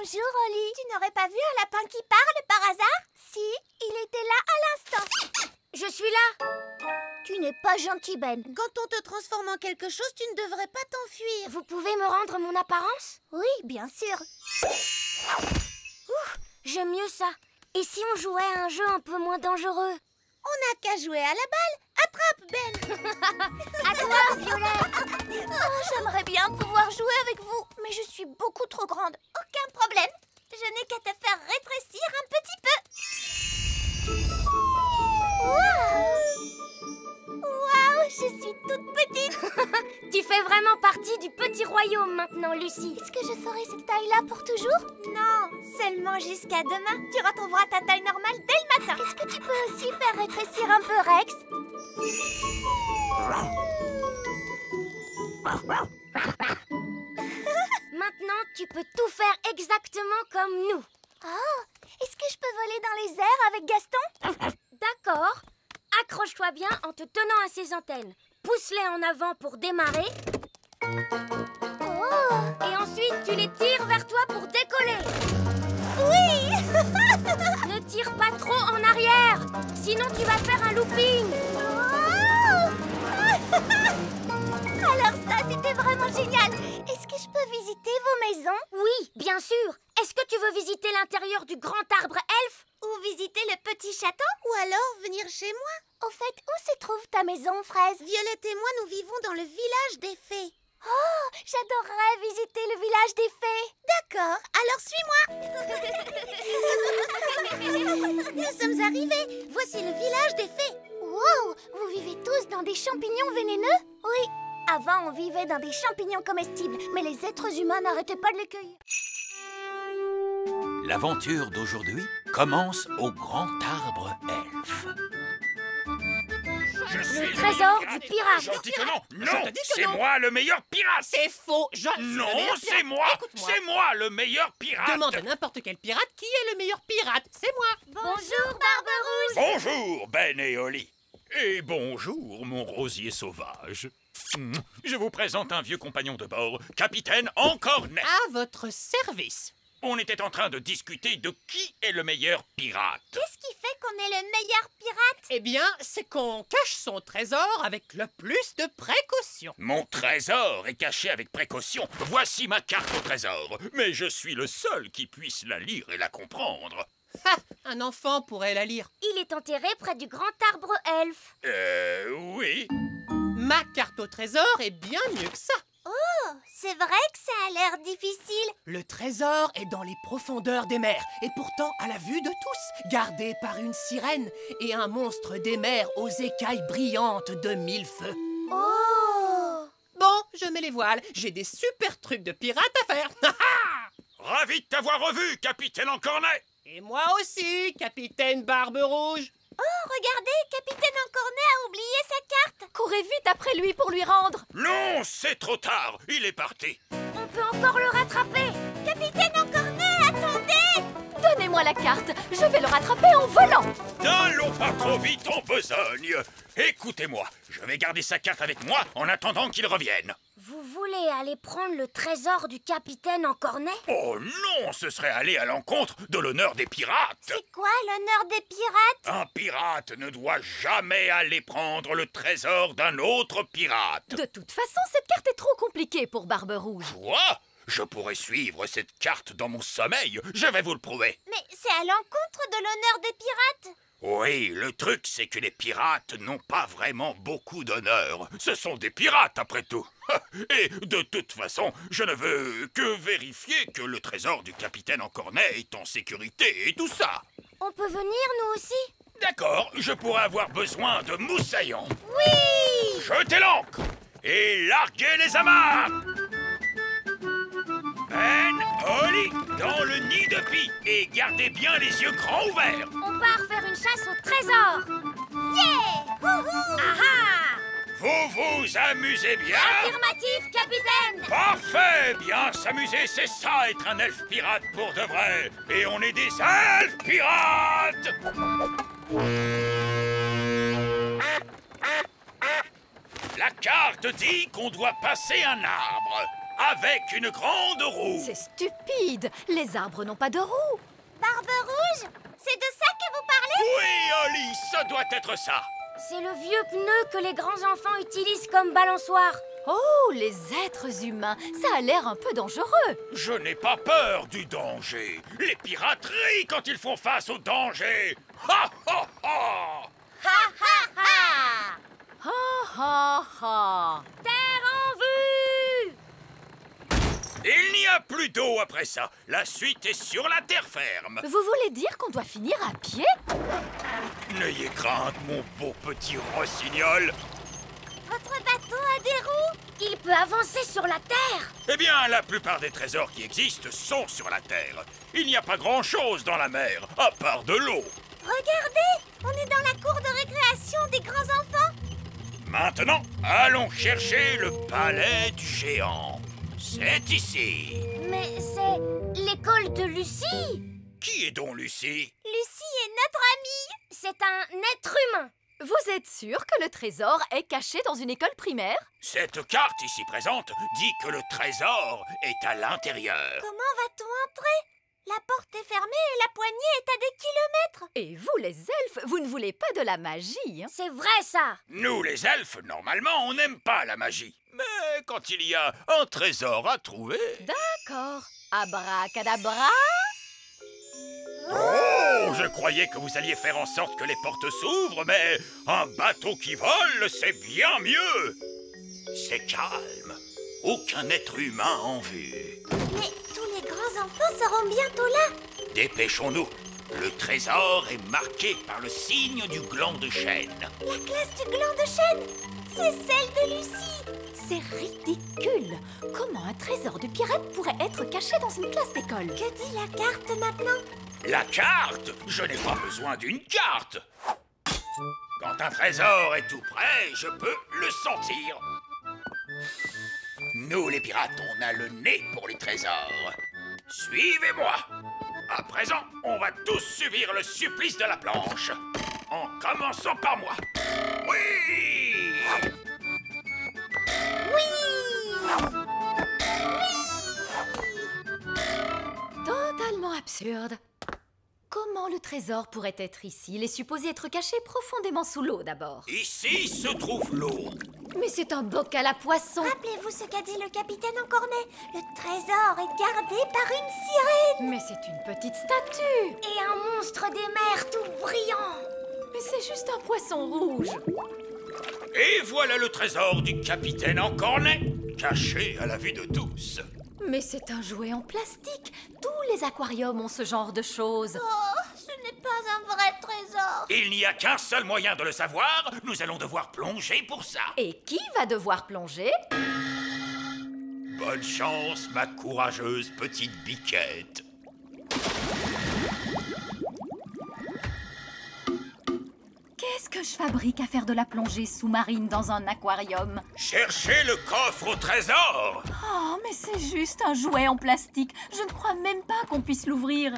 Bonjour, Oli. Tu n'aurais pas vu un lapin qui parle par hasard? Si, il était là à l'instant. Je suis là. Tu n'es pas gentil, Ben. Quand on te transforme en quelque chose, tu ne devrais pas t'enfuir. Vous pouvez me rendre mon apparence? Oui, bien sûr. J'aime mieux ça. Et si on jouait à un jeu un peu moins dangereux? On n'a qu'à jouer à la balle. Attrape, Ben. À toi, Violette. J'aimerais bien pouvoir jouer avec vous, mais je suis beaucoup trop grande. Aucun problème. Je n'ai qu'à te faire rétrécir un petit peu. Waouh, je suis toute petite. Tu fais vraiment partie du petit royaume maintenant, Lucie. Est-ce que je ferai cette taille-là pour toujours? Non, seulement jusqu'à demain. Tu retrouveras ta taille normale dès le matin. Est-ce que tu peux aussi faire rétrécir un peu Rex? Maintenant, tu peux tout faire exactement comme nous. Oh, est-ce que je peux voler dans les airs avec Gaston? D'accord. Accroche-toi bien en te tenant à ses antennes. Pousse-les en avant pour démarrer. Oh, Et ensuite, tu les tires vers toi pour décoller. oui. Ne tire pas trop en arrière, sinon tu vas faire un looping. Oh. Alors ça, c'était vraiment génial. Est-ce que je peux visiter vos maisons? Oui, bien sûr. Est-ce que tu veux visiter l'intérieur du grand arbre elfe? Ou visiter le petit château? Ou alors venir chez moi. Au fait, où se trouve ta maison, Fraise? Violette et moi, nous vivons dans le village des fées. Oh, j'adorerais visiter le village des fées. D'accord, alors suis-moi. Nous sommes arrivés. Voici le village des fées. Wow, vous vivez tous dans des champignons vénéneux? Oui, avant on vivait dans des champignons comestibles, mais les êtres humains n'arrêtaient pas de les cueillir. L'aventure d'aujourd'hui commence au grand arbre elfe. Le trésor du pirate. Je dis que non. Je Non, te dis que c'est non. moi le meilleur pirate. C'est faux, je suis le Non, meilleur c'est pirate. moi. Écoute-moi. C'est moi le meilleur pirate. Demande à n'importe quel pirate qui est le meilleur pirate. C'est moi. Bonjour, Barberousse. Bonjour, Ben et Oli. Et bonjour, mon rosier sauvage. Je vous présente un vieux compagnon de bord, Capitaine Encornet. À votre service. On était en train de discuter de qui est le meilleur pirate. Qu'est-ce qui fait qu'on est le meilleur pirate? Eh bien, c'est qu'on cache son trésor avec le plus de précaution. Mon trésor est caché avec précaution. Voici ma carte au trésor. Mais je suis le seul qui puisse la lire et la comprendre. Ha! Un enfant pourrait la lire. Il est enterré près du grand arbre elfe. Oui. Ma carte au trésor est bien mieux que ça. Oh, c'est vrai que ça a l'air difficile. Le trésor est dans les profondeurs des mers et pourtant à la vue de tous, gardé par une sirène et un monstre des mers aux écailles brillantes de mille feux. Oh! Bon, je mets les voiles, j'ai des super trucs de pirate à faire. Ravi de t'avoir revu, Capitaine Encornet. Et moi aussi, capitaine Barbe Rouge. Oh, regardez, Capitaine Encornet a oublié sa carte. Courez vite après lui pour lui rendre. Non, c'est trop tard. Il est parti. On peut encore le rattraper. Capitaine Encornet, attendez! Donnez-moi la carte. Je vais le rattraper en volant. N'allons pas trop vite en besogne. Écoutez-moi, je vais garder sa carte avec moi en attendant qu'il revienne. Vous voulez aller prendre le trésor du capitaine Encornet? Oh non, ce serait aller à l'encontre de l'honneur des pirates. C'est quoi l'honneur des pirates? Un pirate ne doit jamais aller prendre le trésor d'un autre pirate. De toute façon, cette carte est trop compliquée pour Barbe Rouge. Quoi? Je pourrais suivre cette carte dans mon sommeil. Je vais vous le prouver. Mais c'est à l'encontre de l'honneur des pirates. Oui, le truc, c'est que les pirates n'ont pas vraiment beaucoup d'honneur. Ce sont des pirates, après tout. Et de toute façon, je ne veux que vérifier que le trésor du capitaine Encornet est en sécurité et tout ça. On peut venir, nous aussi? D'accord, je pourrais avoir besoin de moussaillons. Oui! Jetez l'ancre et larguez les amarres. Ben, Oli, dans le nid de pie et gardez bien les yeux grands ouverts. On part faire une chasse au trésor. Yeah! Wouhou! Ah Vous vous amusez bien? Affirmatif, capitaine. Parfait! Bien s'amuser, c'est ça être un elfe pirate pour de vrai. Et on est des elfes pirates! La carte dit qu'on doit passer un arbre. avec une grande roue. C'est stupide. Les arbres n'ont pas de roues. Barbe Rouge, c'est de ça que vous parlez? Oui, Oli, ça doit être ça. C'est le vieux pneu que les grands enfants utilisent comme balançoire. Oh, les êtres humains, ça a l'air un peu dangereux. Je n'ai pas peur du danger. Les pirates rient quand ils font face au danger. Ha, ha, ha. Ha ha ha! Ha ha ha. Terre en vue! Il n'y a plus d'eau après ça. La suite est sur la terre ferme. Vous voulez dire qu'on doit finir à pied? N'ayez crainte, mon beau petit rossignol. Votre bateau a des roues? Il peut avancer sur la terre. Eh bien, la plupart des trésors qui existent sont sur la terre. Il n'y a pas grand-chose dans la mer, à part de l'eau. Regardez, on est dans la cour de récréation des grands enfants. Maintenant, allons chercher le palais du géant. C'est ici. Mais c'est l'école de Lucie. Qui est donc Lucie? Lucie est notre amie. C'est un être humain. Vous êtes sûr que le trésor est caché dans une école primaire? Cette carte ici présente dit que le trésor est à l'intérieur. Comment va-t-on entrer? La porte est fermée et la poignée est à des kilomètres. Et vous, les elfes, vous ne voulez pas de la magie, hein? C'est vrai ça. Nous, les elfes, normalement, on n'aime pas la magie. Mais quand il y a un trésor à trouver... D'accord. Abracadabra. Oh, je croyais que vous alliez faire en sorte que les portes s'ouvrent, mais un bateau qui vole, c'est bien mieux. C'est calme. Aucun être humain en vue. Mais tous les grands enfants seront bientôt là. Dépêchons-nous. Le trésor est marqué par le signe du gland de chêne. La classe du gland de chêne, c'est celle de Lucie. C'est ridicule. Comment un trésor de pirate pourrait être caché dans une classe d'école? Que dit la carte maintenant? La carte? Je n'ai pas besoin d'une carte. Quand un trésor est tout près, je peux le sentir. Nous, les pirates, on a le nez pour les trésors. Suivez-moi. À présent, on va tous subir le supplice de la planche. En commençant par moi. Oui! Totalement absurde. Comment le trésor pourrait être ici? Il est supposé être caché profondément sous l'eau d'abord. Ici se trouve l'eau. Mais c'est un bocal à poissons. Rappelez-vous ce qu'a dit le capitaine Encornet. Le trésor est gardé par une sirène. Mais c'est une petite statue. Et un monstre des mers tout brillant. Mais c'est juste un poisson rouge. Et voilà le trésor du capitaine Encornet, caché à la vue de tous. Mais c'est un jouet en plastique. Tous les aquariums ont ce genre de choses. Oh, ce n'est pas un vrai trésor. Il n'y a qu'un seul moyen de le savoir. Nous allons devoir plonger pour ça. Et qui va devoir plonger? Bonne chance, ma courageuse petite biquette. Qu'est-ce que je fabrique à faire de la plongée sous-marine dans un aquarium? Cherchez le coffre au trésor. Oh, mais c'est juste un jouet en plastique. Je ne crois même pas qu'on puisse l'ouvrir.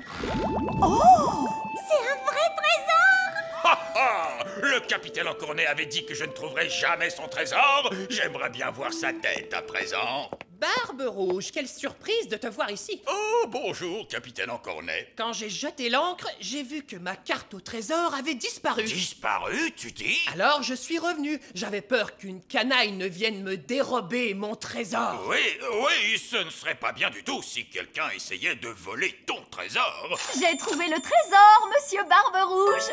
Oh! C'est un vrai trésor. Ha ha! Le capitaine Encornet avait dit que je ne trouverais jamais son trésor. J'aimerais bien voir sa tête à présent. Barbe Rouge, quelle surprise de te voir ici. Oh, bonjour, capitaine Encornet. Quand j'ai jeté l'ancre, j'ai vu que ma carte au trésor avait disparu. Disparu, tu dis? Alors je suis revenu. J'avais peur qu'une canaille ne vienne me dérober mon trésor. Oui, ce ne serait pas bien du tout si quelqu'un essayait de voler ton trésor. J'ai trouvé le trésor, monsieur Barbe Rouge.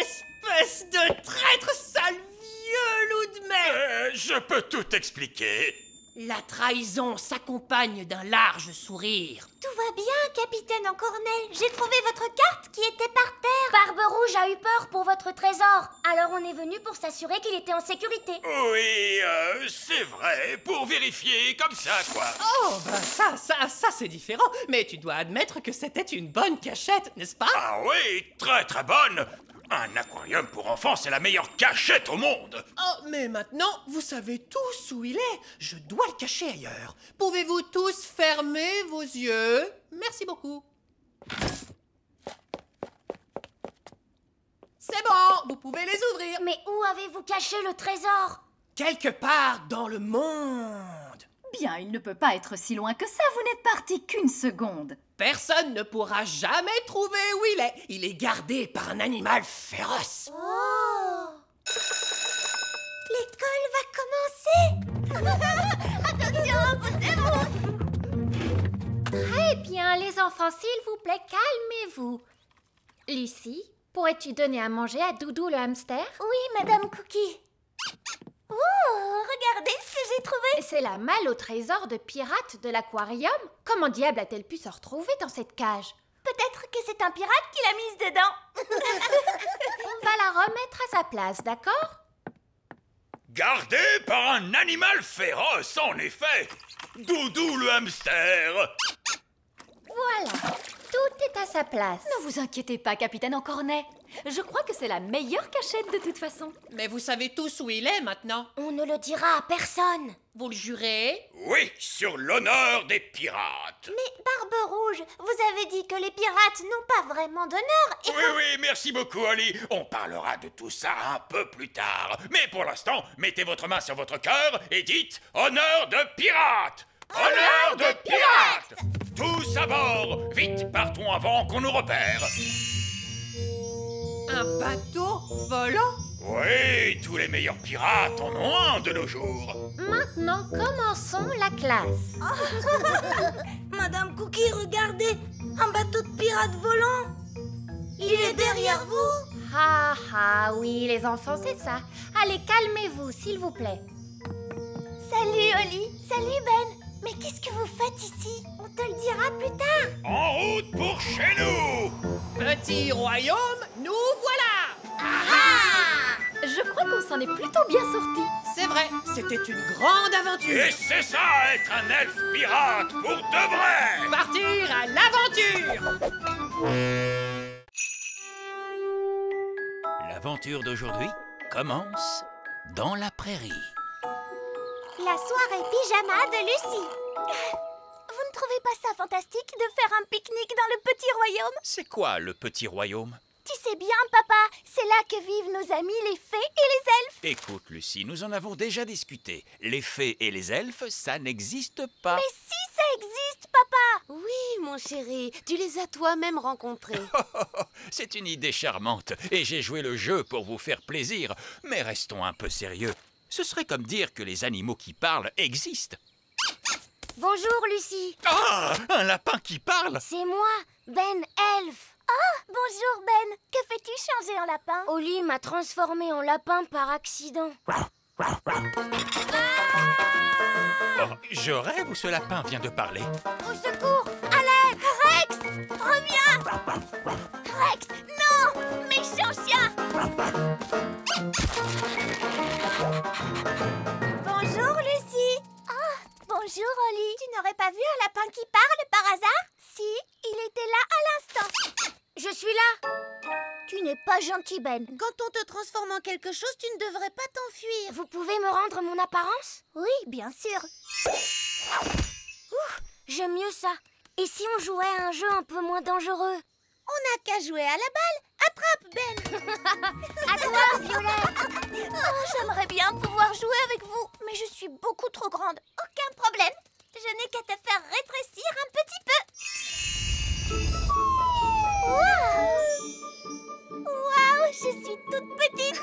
Espèce de traître, sale vieux loup de mer. Je peux tout expliquer. La trahison s'accompagne d'un large sourire. Tout va bien, capitaine Encornet. J'ai trouvé votre carte qui était par terre. Barbe Rouge a eu peur pour votre trésor. Alors on est venu pour s'assurer qu'il était en sécurité. Oui, c'est vrai, pour vérifier comme ça, quoi. Oh, ben ça c'est différent. Mais tu dois admettre que c'était une bonne cachette, n'est-ce pas? Ah oui, très très bonne. Un aquarium pour enfants, c'est la meilleure cachette au monde. Oh, mais maintenant, vous savez tous où il est. Je dois le cacher ailleurs. Pouvez-vous tous fermer vos yeux? Merci beaucoup. C'est bon, vous pouvez les ouvrir. Mais où avez-vous caché le trésor? Quelque part dans le monde. Bien, il ne peut pas être si loin que ça, vous n'êtes parti qu'une seconde. Personne ne pourra jamais trouver où il est. Il est gardé par un animal féroce. Oh! L'école va commencer. Attention, poussez-vous. Très bien, les enfants, s'il vous plaît, calmez-vous. Lucie, pourrais-tu donner à manger à Doudou le hamster? Oui, Madame Cookie. Oh, regardez ce que j'ai trouvé. C'est la malle au trésor de pirate de l'aquarium. Comment diable a-t-elle pu se retrouver dans cette cage? Peut-être que c'est un pirate qui l'a mise dedans. On va la remettre à sa place, d'accord? Gardé par un animal féroce, en effet. Doudou le hamster. Voilà, tout est à sa place. Ne vous inquiétez pas, capitaine Encornet. Je crois que c'est la meilleure cachette de toute façon. Mais vous savez tous où il est maintenant. On ne le dira à personne. Vous le jurez? Oui, sur l'honneur des pirates. Mais Barbe Rouge, vous avez dit que les pirates n'ont pas vraiment d'honneur et Oui, merci beaucoup, Holly. On parlera de tout ça un peu plus tard. Mais pour l'instant, mettez votre main sur votre cœur et dites « Honneur de pirate !» Honneur de pirate! Tous à bord! Vite, partons avant qu'on nous repère. Un bateau volant? Oui, tous les meilleurs pirates en ont un de nos jours. Maintenant, commençons la classe. Madame Cookie, regardez, un bateau de pirates volant. Il est derrière vous. Ah ah, oui, les enfants, c'est ça. Allez, calmez-vous, s'il vous plaît. Salut Holly, salut Ben. Mais qu'est-ce que vous faites ici? On te le dira plus tard. En route pour chez nous! Petit royaume, nous voilà! Je crois qu'on s'en est plutôt bien sorti. C'est vrai, c'était une grande aventure. Et c'est ça, être un elfe pirate pour de vrai! Partir à l'aventure! L'aventure d'aujourd'hui commence dans la prairie. La soirée pyjama de Lucie. Vous ne trouvez pas ça fantastique de faire un pique-nique dans le petit royaume? C'est quoi le petit royaume? Tu sais bien, papa, c'est là que vivent nos amis les fées et les elfes. Écoute, Lucie, nous en avons déjà discuté. Les fées et les elfes, ça n'existe pas. Mais si ça existe, papa! Oui, mon chéri, tu les as toi-même rencontrés. C'est une idée charmante, et j'ai joué le jeu pour vous faire plaisir. Mais restons un peu sérieux. Ce serait comme dire que les animaux qui parlent existent. Bonjour, Lucie. Ah! Un lapin qui parle? C'est moi, Ben Elf. Bonjour Ben, que fais-tu changer en lapin? Holly m'a transformé en lapin par accident. Oh, je rêve ou ce lapin vient de parler? Au secours! À l'aide! Rex! Reviens! Rex! Non! Méchant chien! Bonjour Lucie! Bonjour Holly! Tu n'aurais pas vu un lapin qui parle par hasard? Si, il était là à l'instant. Je suis là. Tu n'es pas gentil Ben. Quand on te transforme en quelque chose, tu ne devrais pas t'enfuir. Vous pouvez me rendre mon apparence? Oui, bien sûr. J'aime mieux ça. Et si on jouait à un jeu un peu moins dangereux? On n'a qu'à jouer à la balle. Attrape, Ben. À toi, Violette. J'aimerais bien pouvoir jouer avec vous, mais je suis beaucoup trop grande. Aucun problème. Je n'ai qu'à te faire rétrécir un petit peu. Waouh, je suis toute petite.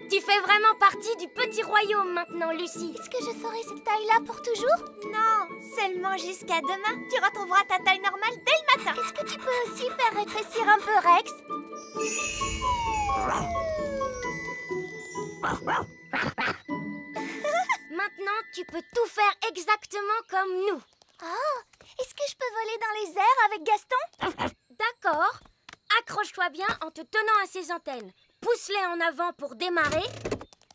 Tu fais vraiment partie du petit royaume maintenant, Lucie. Est-ce que je ferai cette taille-là pour toujours? Non, seulement jusqu'à demain. Tu retrouveras ta taille normale dès le matin. Est-ce que tu peux aussi faire rétrécir un peu Rex? Maintenant, tu peux tout faire exactement comme nous. Oh, est-ce que je peux voler dans les airs avec Gaston? D'accord. Accroche-toi bien en te tenant à ses antennes. Pousse-les en avant pour démarrer.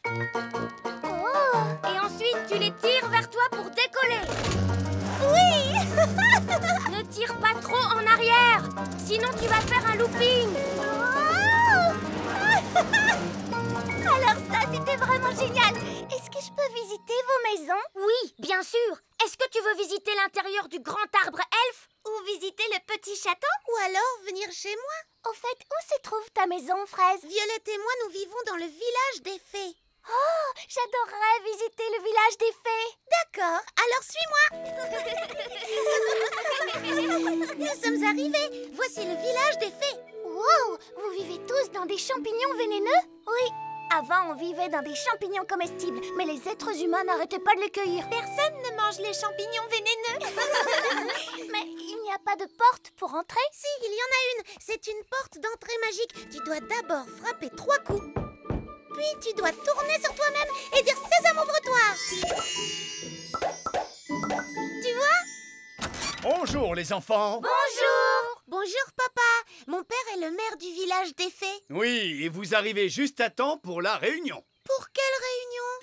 Oh, Et ensuite, tu les tires vers toi pour décoller. oui. Ne tire pas trop en arrière, sinon tu vas faire un looping. Alors ça, c'était vraiment génial. Est-ce que je peux visiter vos maisons? Oui, bien sûr. Est-ce que tu veux visiter l'intérieur du grand arbre elfe? Ou visiter le petit château? Ou alors venir chez moi. Au fait, où se trouve ta maison, Fraise? Violette et moi, nous vivons dans le village des fées. Oh, j'adorerais visiter le village des fées. D'accord, alors suis-moi. Nous sommes arrivés. Voici le village des fées. Wow, vous vivez tous dans des champignons vénéneux? Oui. Avant, on vivait dans des champignons comestibles, mais les êtres humains n'arrêtaient pas de les cueillir. Personne ne mange les champignons vénéneux. Mais il n'y a pas de porte pour entrer? Si, il y en a une. C'est une porte d'entrée magique. Tu dois d'abord frapper 3 coups. Puis tu dois tourner sur toi-même et dire « Sésame, ouvre-toi » Tu vois? Bonjour les enfants. Bonjour. Bonjour papa. Mon père est le maire du village des fées. Oui, et vous arrivez juste à temps pour la réunion. Pour quelle réunion?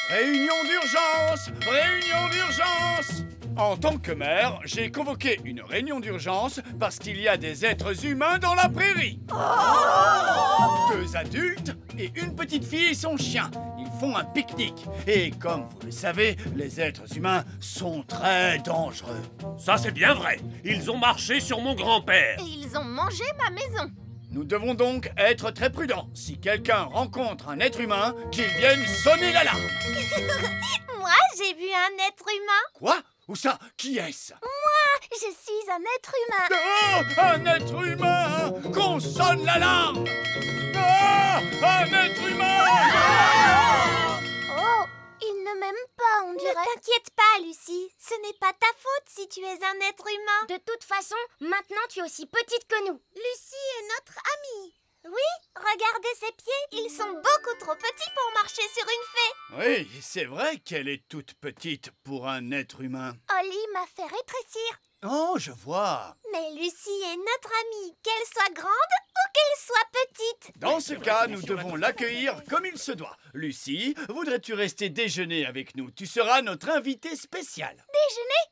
Réunion d'urgence! Réunion d'urgence! En tant que maire, j'ai convoqué une réunion d'urgence parce qu'il y a des êtres humains dans la prairie. 2 adultes et une petite fille et son chien. Ils font un pique-nique. Et comme vous le savez, les êtres humains sont très dangereux. Ça, c'est bien vrai. Ils ont marché sur mon grand-père. Et ils ont mangé ma maison. Nous devons donc être très prudents. Si quelqu'un rencontre un être humain, qu'il vienne sonner l'alarme. Moi, j'ai vu un être humain. Quoi? Où ça? Qui est-ce? Je suis un être humain. Oh, un être humain! Qu'on sonne l'alarme! Ah, un être humain! Oh, il ne m'aime pas, on dirait. Ne t'inquiète pas, Lucie. Ce n'est pas ta faute si tu es un être humain. De toute façon, maintenant tu es aussi petite que nous. Lucie est notre amie. Oui, regardez ses pieds, ils sont beaucoup trop petits pour marcher sur une fée. Oui, c'est vrai qu'elle est toute petite pour un être humain. Oli m'a fait rétrécir. Oh, je vois. Mais Lucie est notre amie, qu'elle soit grande ou qu'elle soit petite. Dans ce cas, nous devons l'accueillir comme il se doit. Lucie, voudrais-tu rester déjeuner avec nous? Tu seras notre invitée spéciale. Déjeuner?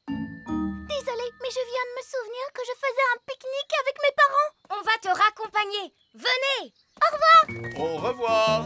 Désolée, mais je viens de me souvenir que je faisais un pique-nique avec mes parents. On va te raccompagner. Venez. Au revoir.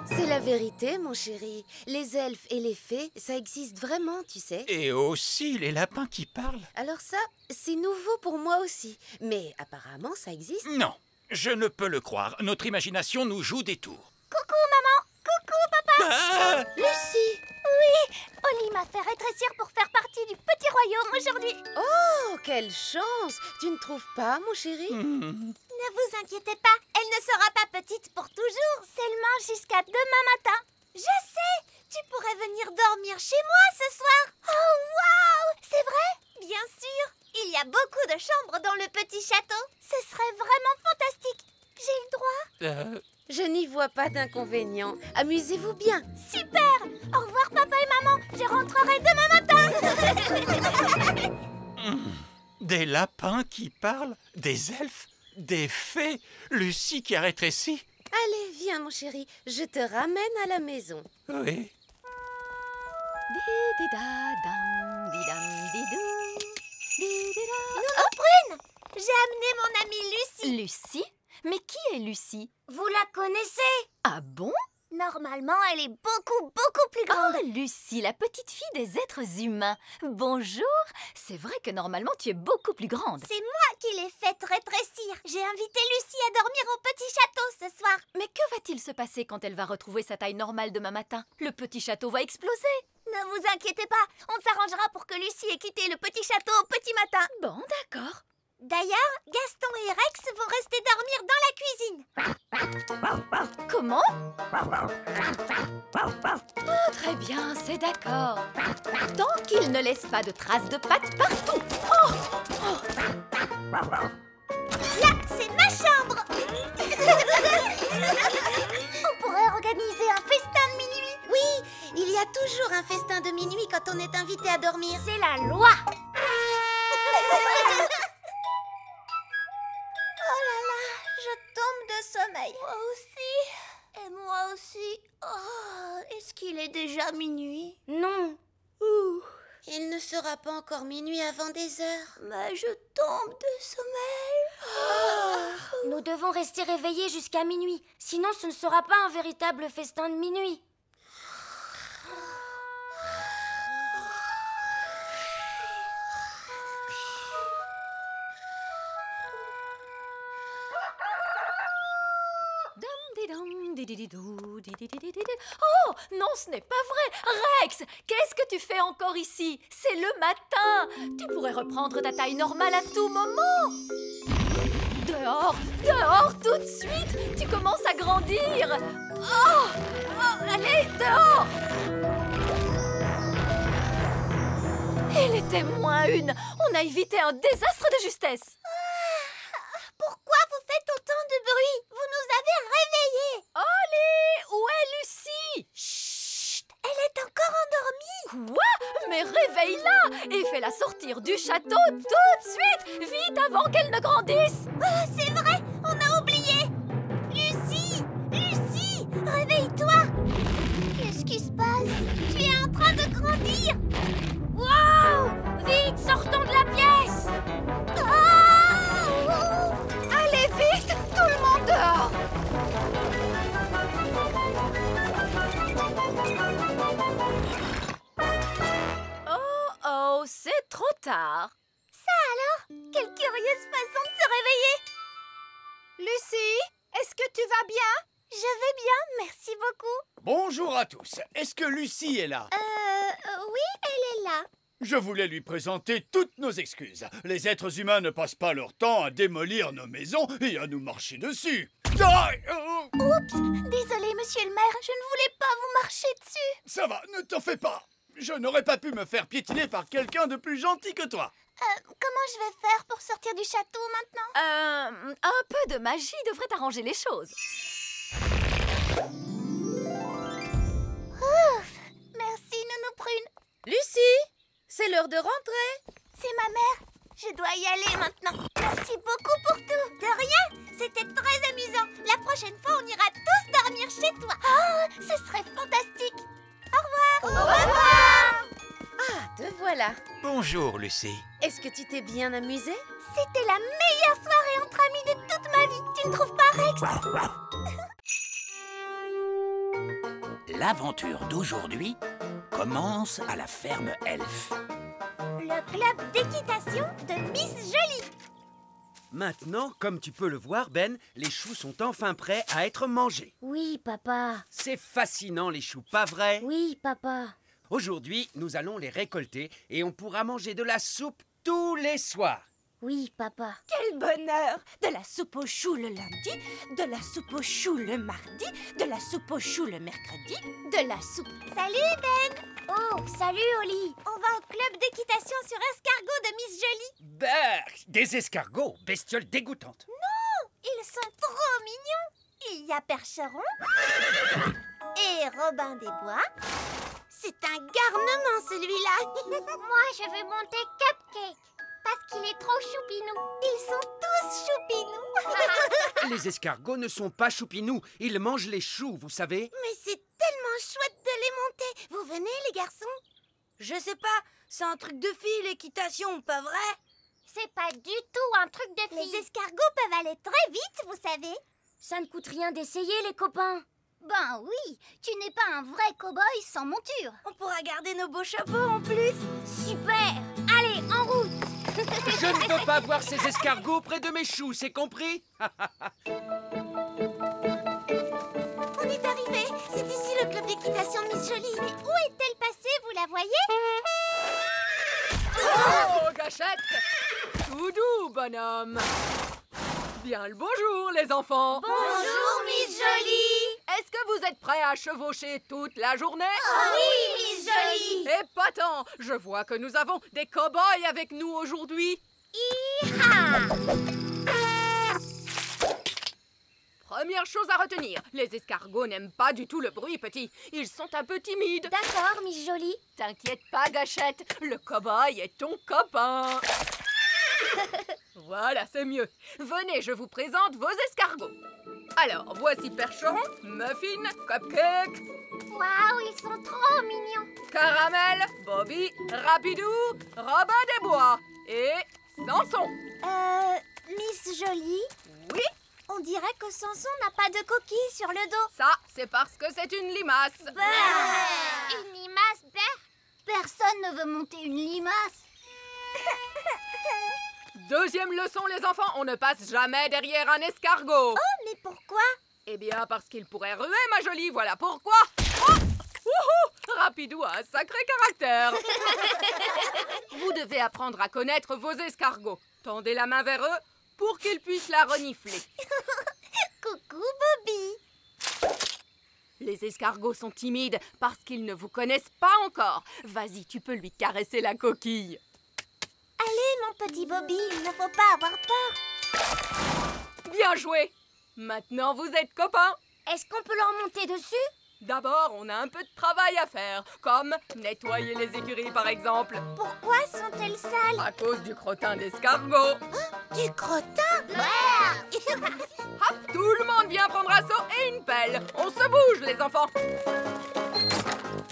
C'est la vérité, mon chéri. Les elfes et les fées, ça existe vraiment, tu sais. Et aussi les lapins qui parlent. Alors ça, c'est nouveau pour moi aussi. Mais apparemment, ça existe. Non, je ne peux le croire. Notre imagination nous joue des tours. Coucou maman, coucou papa. Ah! Lucie! Oui, Oli m'a fait rétrécir pour faire partie du petit royaume aujourd'hui. Oh, quelle chance! Tu ne trouves pas, mon chéri? Ne vous inquiétez pas, elle ne sera pas petite pour toujours, seulement jusqu'à demain matin. Je sais, tu pourrais venir dormir chez moi ce soir. Oh, waouh, c'est vrai? Bien sûr, il y a beaucoup de chambres dans le petit château. Ce serait vraiment fantastique. J'ai le droit? Je n'y vois pas d'inconvénient. Amusez-vous bien. Super! Au revoir papa et maman, je rentrerai demain matin. Des lapins qui parlent? Des elfes? Des fées? Lucie qui a rétréci? Allez, viens, mon chéri. Je te ramène à la maison. Oui. J'ai amené mon amie Lucie. Lucie? Mais qui est Lucie? Vous la connaissez? Ah bon? Normalement, elle est beaucoup plus grande. Oh, Lucie, la petite fille des êtres humains. Bonjour. C'est vrai que normalement, tu es beaucoup plus grande. C'est moi qui l'ai faite rétrécir. J'ai invité Lucie à dormir au petit château ce soir. Mais que va-t-il se passer quand elle va retrouver sa taille normale demain matin? Le petit château va exploser. Ne vous inquiétez pas, on s'arrangera pour que Lucie ait quitté le petit château au petit matin. Bon, d'accord. D'ailleurs, Gaston et Rex vont rester dormir dans la cuisine. Comment? Oh, très bien, c'est d'accord. Tant qu'il ne laisse pas de traces de pattes partout. Là, c'est ma chambre. On pourrait organiser un festin de minuit. Oui, il y a toujours un festin de minuit quand on est invité à dormir. C'est la loi. Je tombe de sommeil. Moi aussi. Et moi aussi. Oh, est-ce qu'il est déjà minuit? Non. Il ne sera pas encore minuit avant des heures. Mais je tombe de sommeil. Nous devons rester réveillés jusqu'à minuit. Sinon, ce ne sera pas un véritable festin de minuit. Oh, non, ce n'est pas vrai. Rex, qu'est-ce que tu fais encore ici? C'est le matin. Tu pourrais reprendre ta taille normale à tout moment. Dehors, dehors, tout de suite. Tu commences à grandir. Oh, allez, dehors. Il était -1. On a évité un désastre de justesse. Pourquoi vous faites autant de bruit? Vous nous avez réveillés. Ollie, où est Lucie? Chut, elle est encore endormie. Quoi? Mais réveille-la et fais-la sortir du château tout de suite. Vite avant qu'elle ne grandisse. Oh, c'est vrai, on a oublié. Lucie, Lucie, réveille-toi. Qu'est-ce qui se passe? Tu es en train de grandir. Waouh! Vite, sortons de la pièce! Allez vite, tout le monde dehors. Oh, c'est trop tard. Ça alors? Quelle curieuse façon de se réveiller. Lucie, est-ce que tu vas bien? Je vais bien, merci beaucoup. Bonjour à tous. Est-ce que Lucie est là? Oui, elle est là. Je voulais lui présenter toutes nos excuses. Les êtres humains ne passent pas leur temps à démolir nos maisons et à nous marcher dessus. Oups, désolé, monsieur le maire, je ne voulais pas vous marcher dessus. Ça va, ne t'en fais pas. Je n'aurais pas pu me faire piétiner par quelqu'un de plus gentil que toi. Comment je vais faire pour sortir du château maintenant? Un peu de magie devrait arranger les choses. Ouf, merci, Nounou Prune. Lucie, c'est l'heure de rentrer. C'est ma mère. Je dois y aller maintenant. Merci beaucoup pour tout. De rien, c'était très amusant. La prochaine fois, on ira tous dormir chez toi. Oh, ce serait fantastique. Au revoir. Au revoir. Ah, te voilà. Bonjour, Lucie. Est-ce que tu t'es bien amusée? C'était la meilleure soirée entre amis de toute ma vie. Tu ne trouves pas, Rex? L'aventure d'aujourd'hui commence à la ferme Elfe. Le club d'équitation de Miss Jolie. Maintenant, comme tu peux le voir, Ben, les choux sont enfin prêts à être mangés. Oui, papa. C'est fascinant, les choux, pas vrai? Oui, papa. Aujourd'hui, nous allons les récolter et on pourra manger de la soupe tous les soirs. Oui, papa. Quel bonheur! De la soupe aux choux le lundi, de la soupe aux choux le mardi, de la soupe aux choux le mercredi, de la soupe... Salut, Ben. Oh, salut, Oli. On va au club d'équitation sur escargot de Miss Jolie. Berk, des escargots, bestioles dégoûtantes. Ils sont trop mignons. Il y a Percheron et Robin des Bois. C'est un garnement, celui-là. Moi, je veux monter Cupcake parce qu'il est trop choupinou. Ils sont tous choupinous. Les escargots ne sont pas choupinous, ils mangent les choux, vous savez. Mais c'est tellement chouette de les monter. Vous venez, les garçons? Je sais pas, c'est un truc de fille, l'équitation, pas vrai? C'est pas du tout un truc de Les fille. escargots peuvent aller très vite, vous savez. Ça ne coûte rien d'essayer, les copains. Ben oui, tu n'es pas un vrai cow-boy sans monture. On pourra garder nos beaux chapeaux en plus. Super. Allez, en route. Je ne veux pas voir ces escargots près de mes choux, c'est compris? On est arrivé. C'est ici le club d'équitation de Miss Jolie. Mais où est-elle passée, vous la voyez? Oh, Gâchette! Tout doux, bonhomme. Bien le bonjour, les enfants. Bonjour, Miss Jolie. Est-ce que vous êtes prêts à chevaucher toute la journée? Oh oui, Miss Jolie. Épatant! Je vois que nous avons des cow-boys avec nous aujourd'hui. Hi-ha! Première chose à retenir, les escargots n'aiment pas du tout le bruit, petit. Ils sont un peu timides. D'accord, Miss Jolie. T'inquiète pas, Gâchette, le cow-boy est ton copain. Voilà, c'est mieux. Venez, je vous présente vos escargots. Alors, voici Percheron, Muffin, Cupcake, Waouh, ils sont trop mignons. Caramel, Bobby, Rapidou, Robin des Bois et Samson. Miss Jolie, Oui, on dirait que Samson n'a pas de coquille sur le dos. ça, c'est parce que c'est une limace. Une limace, personne ne veut monter une limace. Deuxième leçon, les enfants, on ne passe jamais derrière un escargot. Oh, mais pourquoi? Eh bien, parce qu'il pourrait ruer, ma jolie, voilà pourquoi. Oh! Wouhou! Rapidou a un sacré caractère. Vous devez apprendre à connaître vos escargots. Tendez la main vers eux pour qu'ils puissent la renifler. Coucou, Bobby. Les escargots sont timides parce qu'ils ne vous connaissent pas encore. Vas-y, tu peux lui caresser la coquille. Allez, mon petit Bobby, il ne faut pas avoir peur. Bien joué. Maintenant, vous êtes copains. Est-ce qu'on peut leur monter dessus? D'abord, on a un peu de travail à faire, comme nettoyer les écuries par exemple. Pourquoi sont-elles sales? À cause du crottin d'escargot. Du crottin? Hop, tout le monde vient prendre un seau et une pelle. On se bouge, les enfants.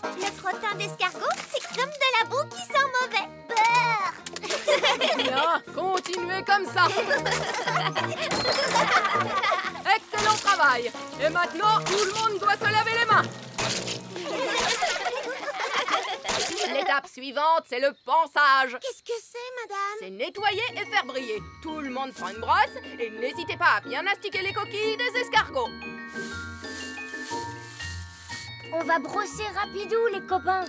Le crottin d'escargot, c'est comme de la boue qui sent mauvais. Beurre. Bien, continuez comme ça. Excellent travail. Et maintenant, tout le monde doit se laver les mains. L'étape suivante, c'est le pansage. Qu'est-ce que c'est, madame? C'est nettoyer et faire briller. Tout le monde prend une brosse et n'hésitez pas à bien astiquer les coquilles des escargots. On va brosser Rapidou, les copains.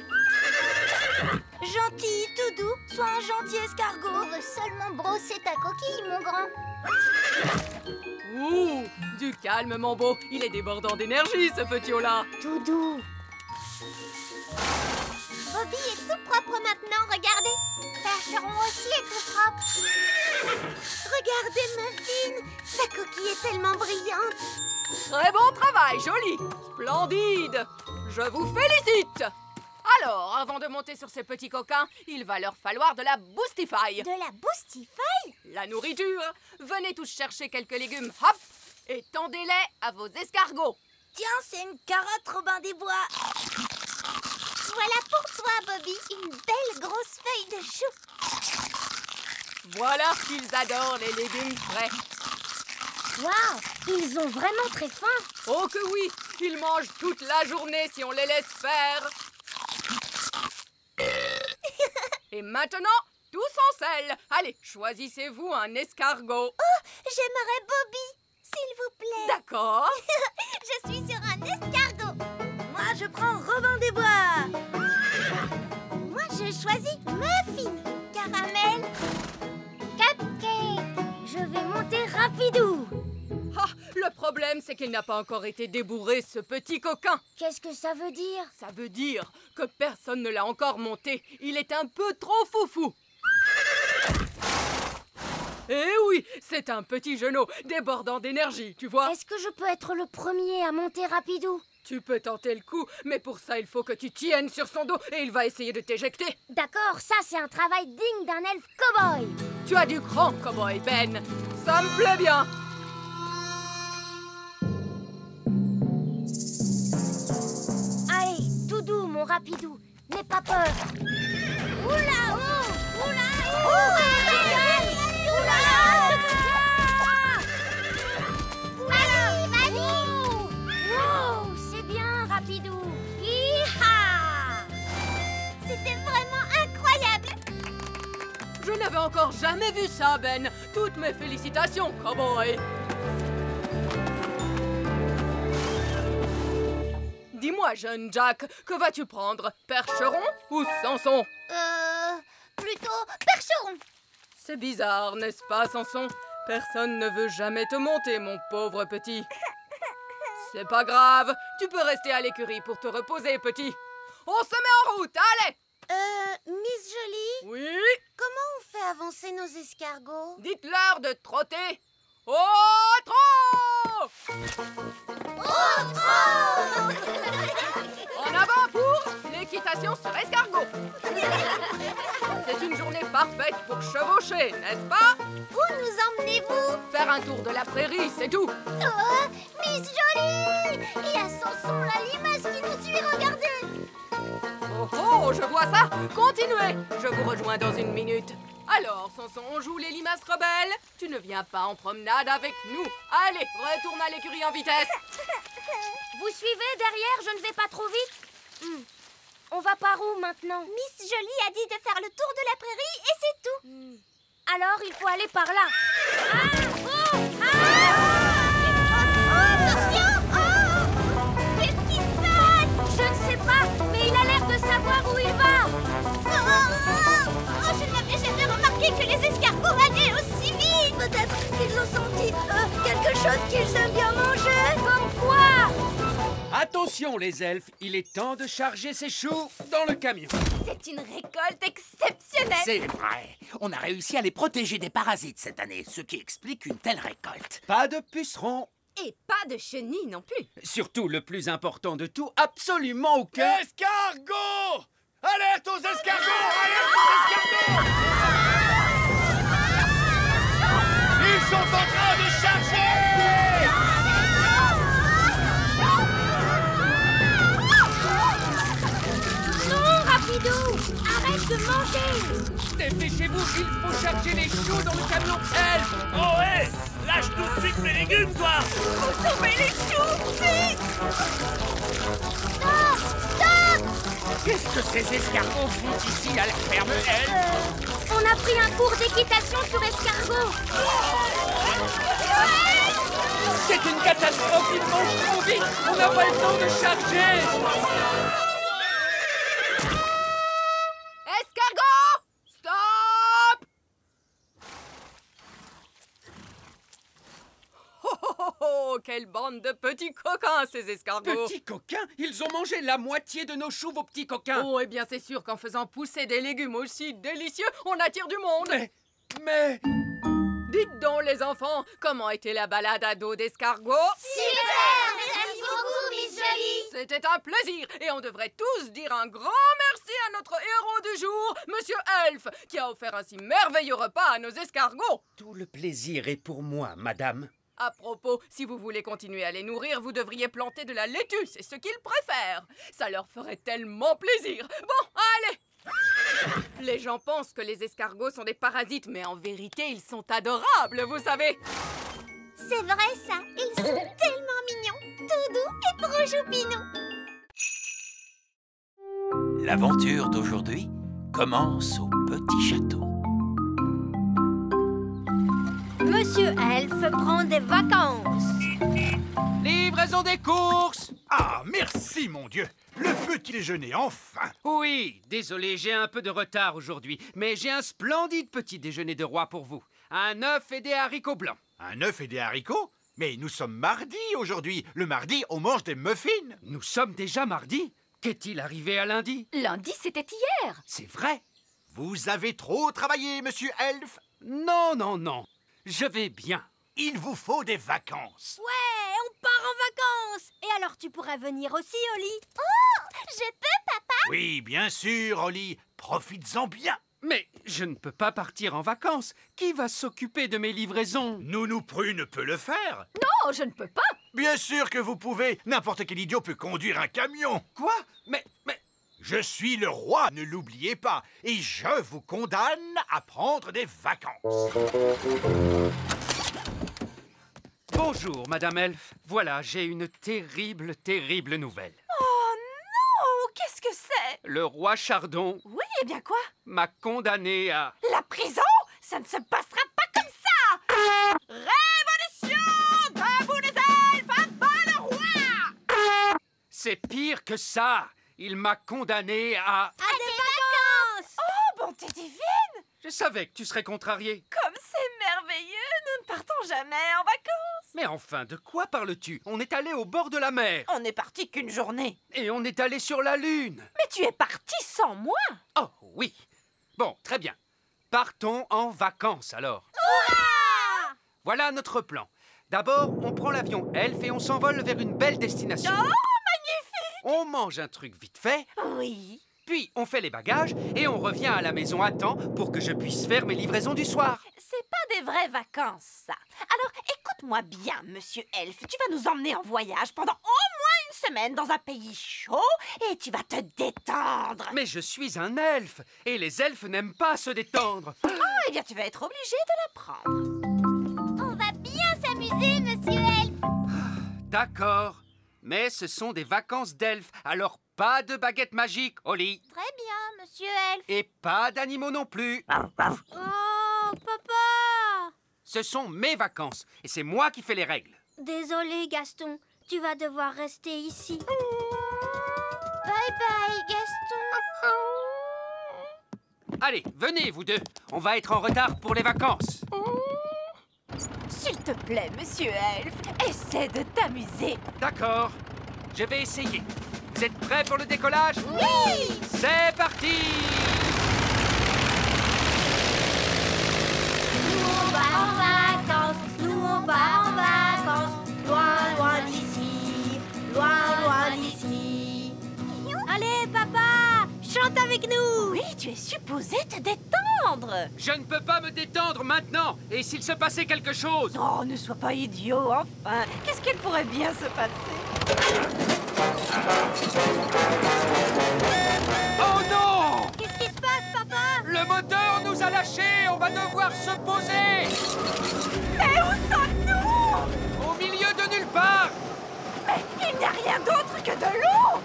Gentil, tout doux, sois un gentil escargot. On veut seulement brosser ta coquille, mon grand. Ouh, du calme, mon beau. Il est débordant d'énergie, ce petit haut-là. Tout doux. Bobby est tout propre maintenant, regardez. Percheron aussi est tout propre. Regardez Muffin, sa coquille est tellement brillante. Très bon travail, joli. Splendide. Je vous félicite. Alors, avant de monter sur ces petits coquins, il va leur falloir de la Boostify. De la Boostify? La nourriture. Venez tous chercher quelques légumes, hop, et tendez-les à vos escargots. Tiens, c'est une carotte, Robin des Bois. Voilà pour toi, Bobby, une belle grosse feuille de chou. Voilà qu'ils adorent les légumes frais. Waouh, ils ont vraiment très faim. Oh que oui, ils mangent toute la journée si on les laisse faire. Et maintenant, tous en selle. Allez, choisissez-vous un escargot. Oh, j'aimerais Bobby, s'il vous plaît. D'accord. Je suis sur un escargot. Moi, je prends Robin des Bois. Moi, je choisis Muffin, caramel, Cupcake. Je vais monter Rapidou. Ah, le problème, c'est qu'il n'a pas encore été débourré, ce petit coquin. Qu'est-ce que ça veut dire? Ça veut dire que personne ne l'a encore monté. Il est un peu trop foufou. Eh oui, c'est un petit genou débordant d'énergie, tu vois. Est-ce que je peux être le premier à monter Rapidou? Tu peux tenter le coup, mais pour ça, il faut que tu tiennes sur son dos et il va essayer de t'éjecter. D'accord, ça c'est un travail digne d'un elfe cow-boy. Tu as du cran, cowboy Ben. Ça me plaît bien. Allez, tout doux, mon Rapidou. N'aie pas peur. Oula, oh, oula, oh, wow, c'est bien, Rapidou. Hi-ha! C'était vraiment incroyable. Je n'avais encore jamais vu ça, Ben. Toutes mes félicitations, cowboy. Dis-moi, jeune Jack, que vas-tu prendre? Percheron ou Samson? Plutôt Percheron. C'est bizarre, n'est-ce pas, Samson? Personne ne veut jamais te monter, mon pauvre petit. C'est pas grave, tu peux rester à l'écurie pour te reposer, petit. On se met en route, allez! Miss Jolie? Oui? Comment on fait avancer nos escargots? Dites-leur de trotter. Au trot! Au trot! En avant pour l'équitation sur escargot. C'est une journée parfaite pour chevaucher, n'est-ce pas? Où nous emmenez-vous? Faire un tour de la prairie, c'est tout. Oh, Miss Jolie! Il y a Samson, la limace qui nous suit, regardez! Oh oh, je vois ça. Continuez. Je vous rejoins dans une minute. Alors, Samson, on joue les limaces rebelles? Tu ne viens pas en promenade avec nous? Allez, retourne à l'écurie en vitesse. Vous suivez derrière, je ne vais pas trop vite? On va par où maintenant? Miss Jolie a dit de faire le tour de la prairie et c'est tout. Alors, il faut aller par là. Oh, attention! oiseaux sont-ils quelque chose qu'ils aiment bien manger? Comme quoi? Attention les elfes, il est temps de charger ces choux dans le camion. C'est une récolte exceptionnelle. C'est vrai. On a réussi à les protéger des parasites cette année, ce qui explique une telle récolte. Pas de pucerons. Et pas de chenilles non plus. Surtout le plus important de tout, absolument aucun... Escargot! Alerte aux escargots! Alerte aux escargots! Ils sont en train de charger! Non, Rapidou! Arrête de manger! Dépêchez-vous, il faut charger les choux dans le camion elfe. Oh, hé! Lâche tout de suite mes légumes, toi! Faut sauver les choux, vite! Qu'est-ce que ces escargots font ici à la ferme elfe? On a pris un cours d'équitation sur escargot. C'est une catastrophe, ils mangent trop vite. On n'a pas le temps de charger. Escargot! Stop! Oh, oh, oh, oh, quelle bande de petits coquins, ces escargots! Petits coquins? Ils ont mangé la moitié de nos choux, vos petits coquins. Oh, eh bien, c'est sûr qu'en faisant pousser des légumes aussi délicieux, on attire du monde! Mais... Dites donc, les enfants, comment était la balade à dos d'escargot? Super! Merci beaucoup, Miss Jolie! C'était un plaisir, et on devrait tous dire un grand merci à notre héros du jour, Monsieur Elf, qui a offert un si merveilleux repas à nos escargots. Tout le plaisir est pour moi, madame. À propos, si vous voulez continuer à les nourrir, vous devriez planter de la laitue, c'est ce qu'ils préfèrent. Ça leur ferait tellement plaisir. Bon, allez! Les gens pensent que les escargots sont des parasites, mais en vérité, ils sont adorables, vous savez. C'est vrai ça, ils sont tellement mignons, tout doux et trop choupinous. L'aventure d'aujourd'hui commence au petit château. Monsieur Elf prend des vacances. Livraison des courses. Ah, merci, mon Dieu! Le petit déjeuner, enfin! Oui, désolé, j'ai un peu de retard aujourd'hui, mais j'ai un splendide petit déjeuner de roi pour vous. Un œuf et des haricots blancs. Un œuf et des haricots? Mais nous sommes mardi aujourd'hui. Le mardi, on mange des muffins. Nous sommes déjà mardi. Qu'est-il arrivé à lundi? Lundi, c'était hier. C'est vrai? Vous avez trop travaillé, monsieur Elf. Non, non, non. Je vais bien. Il vous faut des vacances. Ouais, on part en vacances. Et alors tu pourrais venir aussi, Oli? Oh, je peux, papa? Oui, bien sûr, Oli. Profites-en bien. Mais je ne peux pas partir en vacances. Qui va s'occuper de mes livraisons? Nounou Prune peut le faire. Non, je ne peux pas. Bien sûr que vous pouvez. N'importe quel idiot peut conduire un camion. Quoi? Mais... Je suis le roi, ne l'oubliez pas. Et je vous condamne à prendre des vacances. Bonjour, Madame Elf. Voilà, j'ai une terrible, terrible nouvelle. Oh non, qu'est-ce que c'est? Le roi Chardon Oui, eh bien quoi? m'a condamné à... La prison? Ça ne se passera pas comme ça! Révolution! Debout les elfes, à bas le roi! C'est pire que ça. Il m'a condamné à... À des vacances. Oh, bonté divine! Je savais que tu serais contrarié. Comme c'est merveilleux, nous ne partons jamais en vacances. Mais enfin, de quoi parles-tu? On est allé au bord de la mer. On n'est parti qu'une journée. Et on est allé sur la Lune. Mais tu es parti sans moi. Oh, oui. Bon, très bien. Partons en vacances, alors. Hurrah! Voilà notre plan. D'abord, on prend l'avion Elf et on s'envole vers une belle destination. Oh, magnifique! On mange un truc vite fait. Oui. Puis, on fait les bagages et on revient à la maison à temps pour que je puisse faire mes livraisons du soir. C'est pas des vraies vacances, ça. Alors, écoute-moi bien, monsieur Elf. Tu vas nous emmener en voyage pendant au moins une semaine dans un pays chaud et tu vas te détendre. Mais je suis un elfe et les elfes n'aiment pas se détendre. Ah, eh bien, tu vas être obligé de l'apprendre. On va bien s'amuser, monsieur Elf. D'accord. Mais ce sont des vacances d'elfes, alors pas de baguette magique, Oli. Très bien, monsieur Elf. Et pas d'animaux non plus. Oh, papa! Ce sont mes vacances et c'est moi qui fais les règles. Désolé, Gaston. Tu vas devoir rester ici. Bye bye, Gaston. Allez, venez, vous deux. On va être en retard pour les vacances. S'il te plaît, monsieur Elf, essaie de t'amuser. D'accord, je vais essayer. Vous êtes prêts pour le décollage? Oui! C'est parti! Nous on va en vacances, nous on va en vacances, loin, loin d'ici, loin d'ici. Allez, papa, chante avec nous. Oui, tu es supposé te détendre. Je ne peux pas me détendre maintenant. Et s'il se passait quelque chose? Oh, ne sois pas idiot, enfin. Qu'est-ce qu'il pourrait bien se passer? Oh non! Qu'est-ce qui se passe, papa? Le moteur nous a lâchés. On va devoir se poser. Mais où sommes-nous? Au milieu de nulle part. Mais il n'y a rien d'autre que de l'eau.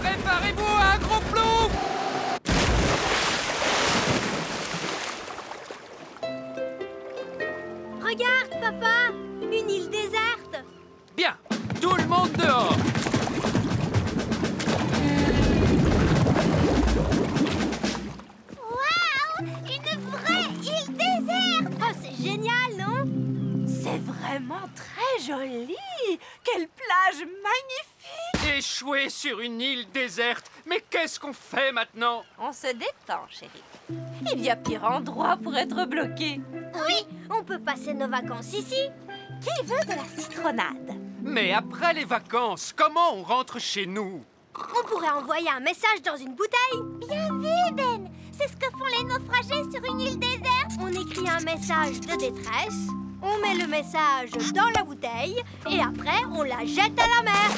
Préparez-vous à un gros plouf. Regarde, papa, une île déserte. Bien, tout le monde dehors. Waouh! Une vraie île déserte! Oh, c'est génial, non? C'est vraiment très joli. Quelle plage magnifique. Échoué sur une île déserte. Mais qu'est-ce qu'on fait maintenant? On se détend, chérie. Il y a pire endroit pour être bloqué. Oui, on peut passer nos vacances ici. Qui veut de la citronnade? Mais après les vacances, comment on rentre chez nous? On pourrait envoyer un message dans une bouteille. Bien vu, Ben! C'est ce que font les naufragés sur une île déserte. On écrit un message de détresse, on met le message dans la bouteille et après on la jette à la mer.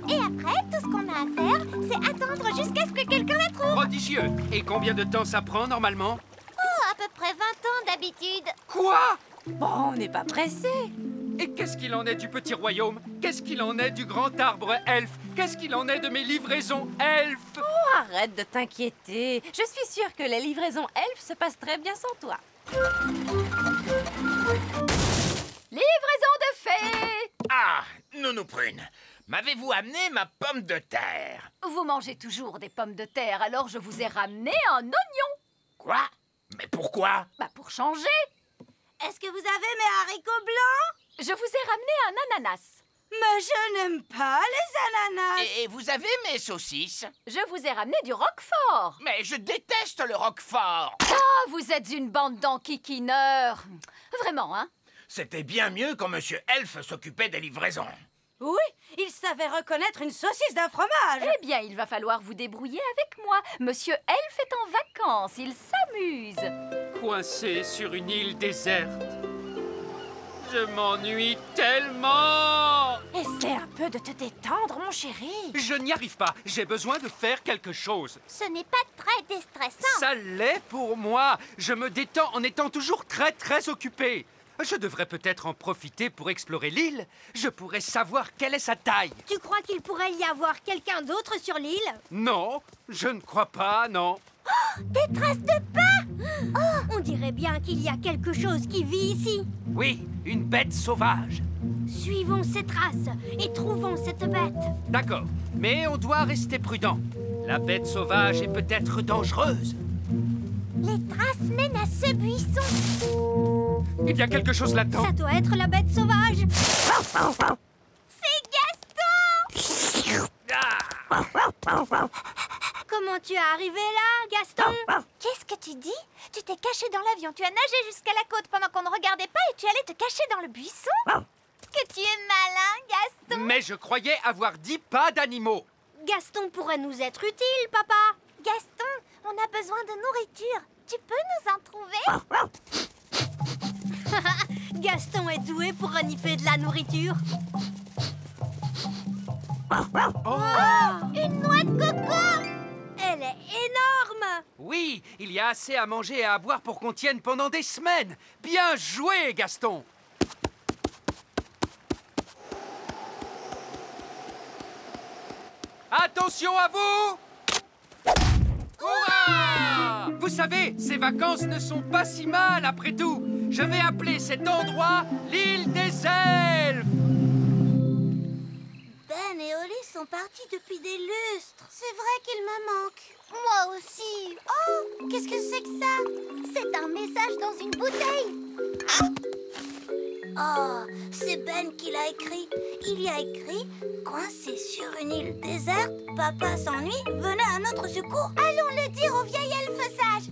Et après, tout ce qu'on a à faire, c'est attendre jusqu'à ce que quelqu'un la trouve. Prodigieux. Et combien de temps ça prend normalement? Oh, à peu près 20 ans d'habitude. Quoi? Bon, on n'est pas pressé. Et qu'est-ce qu'il en est du petit royaume? Qu'est-ce qu'il en est du grand arbre elfe? Qu'est-ce qu'il en est de mes livraisons elfes? Oh, arrête de t'inquiéter. Je suis sûre que les livraisons elfes se passent très bien sans toi. Livraison de fées! Ah, Nounou Prune, m'avez-vous amené ma pomme de terre? Vous mangez toujours des pommes de terre, alors je vous ai ramené un oignon. Quoi? Mais pourquoi? Bah pour changer. Est-ce que vous avez mes haricots blancs? Je vous ai ramené un ananas. Mais je n'aime pas les ananas. Et vous avez mes saucisses? Je vous ai ramené du roquefort. Mais je déteste le roquefort. Ah, vous êtes une bande d'enquiquineurs. Vraiment, hein? C'était bien mieux quand Monsieur Elfe s'occupait des livraisons. Oui, il savait reconnaître une saucisse d'un fromage. Eh bien, il va falloir vous débrouiller avec moi. Monsieur Elfe est en vacances, il s'amuse. Coincé sur une île déserte. Je m'ennuie tellement. Essaie un peu de te détendre, mon chéri. Je n'y arrive pas. J'ai besoin de faire quelque chose. Ce n'est pas très déstressant. Ça l'est pour moi. Je me détends en étant toujours très occupé. Je devrais peut-être en profiter pour explorer l'île. Je pourrais savoir quelle est sa taille. Tu crois qu'il pourrait y avoir quelqu'un d'autre sur l'île? Non, je ne crois pas, non. Des traces de pas! Oh, on dirait bien qu'il y a quelque chose qui vit ici. Oui, une bête sauvage. Suivons ces traces et trouvons cette bête. D'accord, mais on doit rester prudent. La bête sauvage est peut-être dangereuse. Les traces mènent à ce buisson. Il y a quelque chose là-dedans. Ça doit être la bête sauvage. C'est Gaston! Comment tu es arrivé là, Gaston? Qu'est-ce que tu dis? Tu t'es caché dans l'avion, tu as nagé jusqu'à la côte pendant qu'on ne regardait pas et tu allais te cacher dans le buisson? Que tu es malin, Gaston! Mais je croyais avoir dit pas d'animaux. Gaston pourrait nous être utile, papa. Gaston, on a besoin de nourriture. Tu peux nous en trouver? Gaston est doué pour renifler de la nourriture. Une noix de coco! Elle est énorme! Oui, il y a assez à manger et à boire pour qu'on tienne pendant des semaines. Bien joué, Gaston! Attention à vous! Hurrah! Vous savez, ces vacances ne sont pas si mal après tout. Je vais appeler cet endroit l'île des elfes. Ben et Oli sont partis depuis des lustres. C'est vrai qu'ils me manquent. Moi aussi. Oh, qu'est-ce que c'est que ça? C'est un message dans une bouteille. Oh, c'est Ben qui l'a écrit. Il y a écrit « Coincé sur une île déserte, papa s'ennuie, venez à notre secours. » Allons le dire au vieil elfe sage.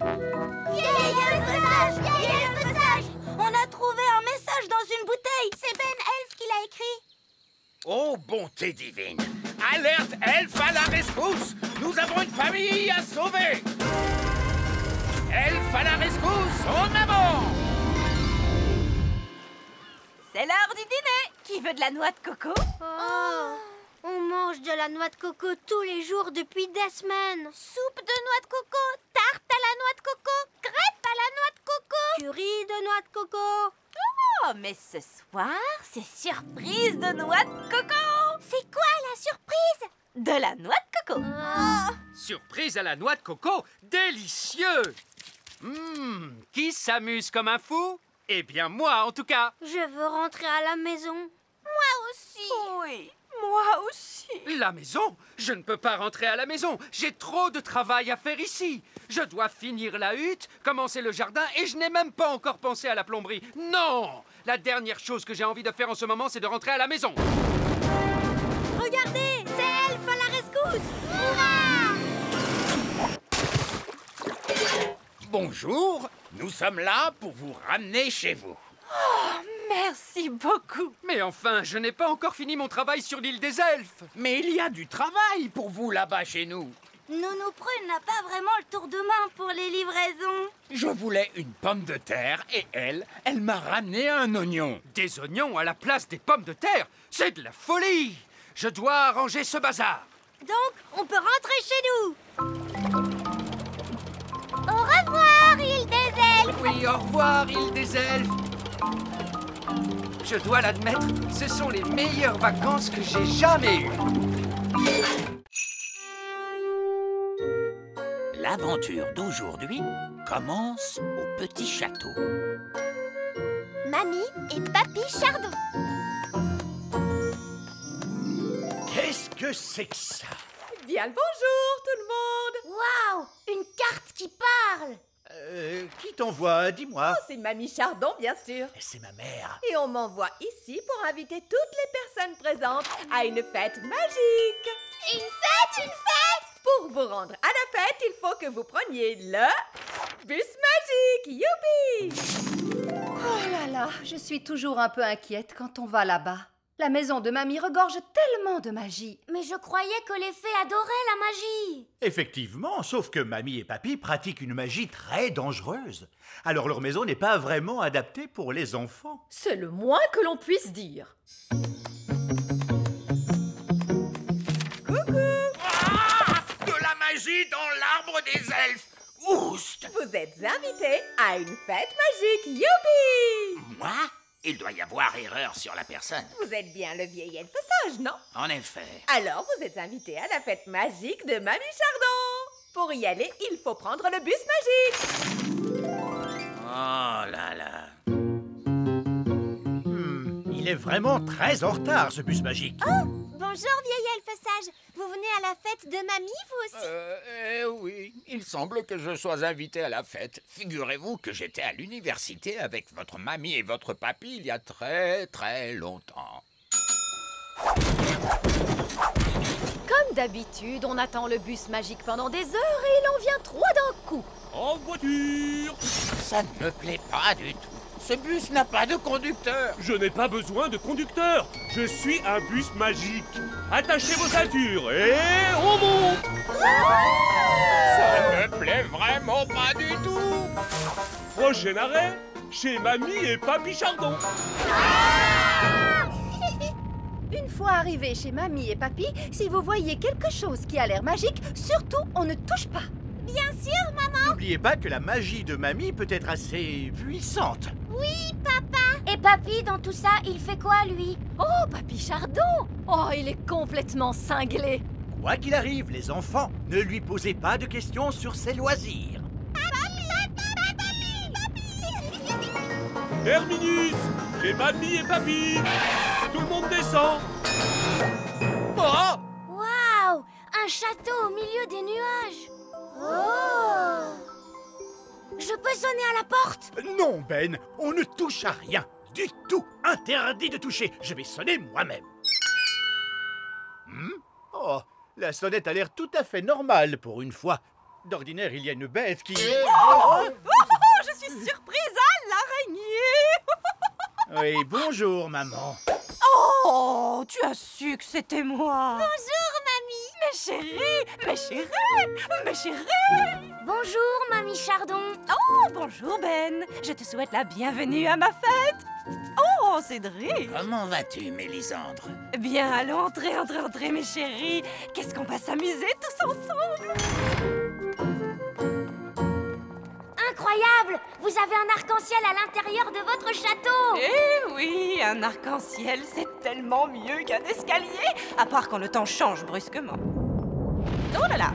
Vieil elfe sage, vieil elfe sage. On a trouvé un message dans une bouteille. C'est Ben Elfe qui l'a écrit. Oh, bonté divine! Alerte elfe à la rescousse! Nous avons une famille à sauver! Elfe à la rescousse, en avant! C'est l'heure du dîner. Qui veut de la noix de coco? On mange de la noix de coco tous les jours depuis des semaines. Soupe de noix de coco, tarte à la noix de coco, crêpe à la noix de coco. Curry de noix de coco. Oh, mais ce soir, c'est surprise de noix de coco. C'est quoi la surprise? De la noix de coco. Surprise à la noix de coco, délicieux! Qui s'amuse comme un fou? Eh bien, moi, en tout cas. Je veux rentrer à la maison. Moi aussi. Oui, moi aussi. La maison? Je ne peux pas rentrer à la maison. J'ai trop de travail à faire ici. Je dois finir la hutte, commencer le jardin et je n'ai même pas encore pensé à la plomberie. Non! La dernière chose que j'ai envie de faire en ce moment, c'est de rentrer à la maison. Regardez, c'est Elfe à la rescousse. Bonjour, nous sommes là pour vous ramener chez vous. Merci beaucoup. Mais enfin, je n'ai pas encore fini mon travail sur l'île des elfes. Mais il y a du travail pour vous là-bas chez nous. Nounou Prune n'a pas vraiment le tour de main pour les livraisons. Je voulais une pomme de terre et elle m'a ramené un oignon. Des oignons à la place des pommes de terre? C'est de la folie! Je dois arranger ce bazar. Donc, on peut rentrer chez nous. Au revoir, île des elfes. Oui, au revoir, île des elfes. Je dois l'admettre, ce sont les meilleures vacances que j'ai jamais eues. L'aventure d'aujourd'hui commence au petit château. Mamie et Papy Chardon. Qu'est-ce que c'est que ça? Bien le bonjour, tout le monde. Waouh, une carte qui parle. Qui t'envoie? Dis-moi. Oh, c'est Mamie Chardon, bien sûr. C'est ma mère. Et on m'envoie ici pour inviter toutes les personnes présentes à une fête magique. Une fête, une fête. Pour vous rendre à la fête, il faut que vous preniez le bus magique. Youpi! Oh là là, je suis toujours un peu inquiète quand on va là-bas. La maison de mamie regorge tellement de magie. Mais je croyais que les fées adoraient la magie. Effectivement, sauf que mamie et papy pratiquent une magie très dangereuse. Alors leur maison n'est pas vraiment adaptée pour les enfants. C'est le moins que l'on puisse dire. De la magie dans l'arbre des elfes. Oust! Vous êtes invités à une fête magique. Youpi! Moi? Il doit y avoir erreur sur la personne. Vous êtes bien le vieil elfe sage, non? En effet. Alors, vous êtes invité à la fête magique de Mamie Chardon. Pour y aller, il faut prendre le bus magique. Oh là là. Il est vraiment très en retard, ce bus magique. Oh, bonjour vieil elfe sage. Vous venez à la fête de mamie, vous aussi? Oui, il semble que je sois invité à la fête. Figurez-vous que j'étais à l'université avec votre mamie et votre papy il y a très longtemps. Comme d'habitude, on attend le bus magique pendant des heures et il en vient 3 d'un coup. En voiture! Ça ne me plaît pas du tout. Ce bus n'a pas de conducteur. Je n'ai pas besoin de conducteur. Je suis un bus magique. Attachez vos ceintures et on monte. Ça ne me plaît vraiment pas du tout. Prochain arrêt, chez Mamie et Papy Chardon. Une fois arrivé chez mamie et papy, si vous voyez quelque chose qui a l'air magique, surtout on ne touche pas. Bien sûr, maman. N'oubliez pas que la magie de mamie peut être assez puissante. Oui, papa. Et papy, dans tout ça, il fait quoi, lui? Oh, Papy Chardon! Oh, il est complètement cinglé. Quoi qu'il arrive, les enfants, ne lui posez pas de questions sur ses loisirs. Terminus, chez Mamie et Papy. Tout le monde descend. Oh! Waouh, un château au milieu des nuages. Oh! Je peux sonner à la porte? Non, Ben, on ne touche à rien. du tout. Interdit de toucher. Je vais sonner moi-même. Oh, la sonnette a l'air tout à fait normale pour une fois. D'ordinaire, il y a une bête qui... Je suis surprise à l'araignée. Oui, bonjour, maman. Oh, tu as su que c'était moi. Bonjour, mamie. Mes chéris, mes chéris, mes chéris. Bonjour, mamie Chardon. Oh, bonjour Ben. Je te souhaite la bienvenue à ma fête. Oh, Cédric. Comment vas-tu, Mélisandre? Bien, allons, entrez, mes chéris. Qu'est-ce qu'on va s'amuser tous ensemble? Incroyable! Vous avez un arc-en-ciel à l'intérieur de votre château! Eh oui, un arc-en-ciel, c'est tellement mieux qu'un escalier, à part quand le temps change brusquement. Oh là là!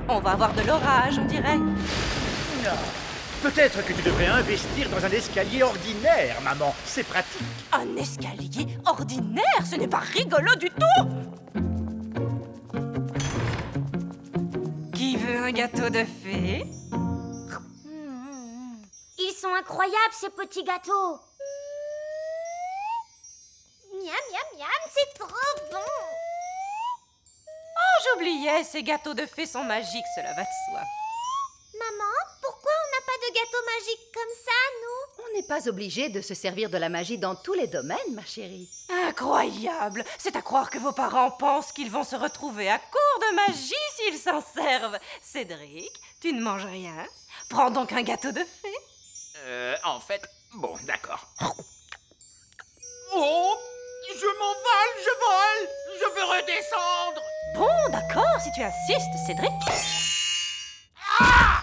On va avoir de l'orage, on dirait. Non. Peut-être que tu devrais investir dans un escalier ordinaire, maman. C'est pratique. Un escalier ordinaire? Ce n'est pas rigolo du tout! Qui veut un gâteau de fée? Ils sont incroyables, ces petits gâteaux. Miam, miam, miam, c'est trop bon. Oh, j'oubliais, ces gâteaux de fée sont magiques, cela va de soi. Maman, pourquoi on n'a pas de gâteau magique comme ça, nous? On n'est pas obligé de se servir de la magie dans tous les domaines, ma chérie. Incroyable! C'est à croire que vos parents pensent qu'ils vont se retrouver à court de magie s'ils s'en servent. Cédric, tu ne manges rien. Prends donc un gâteau de fée. En fait, bon, d'accord. Oh, je m'envole, je vole, je veux redescendre. Bon, d'accord, si tu insistes, Cédric. Ah!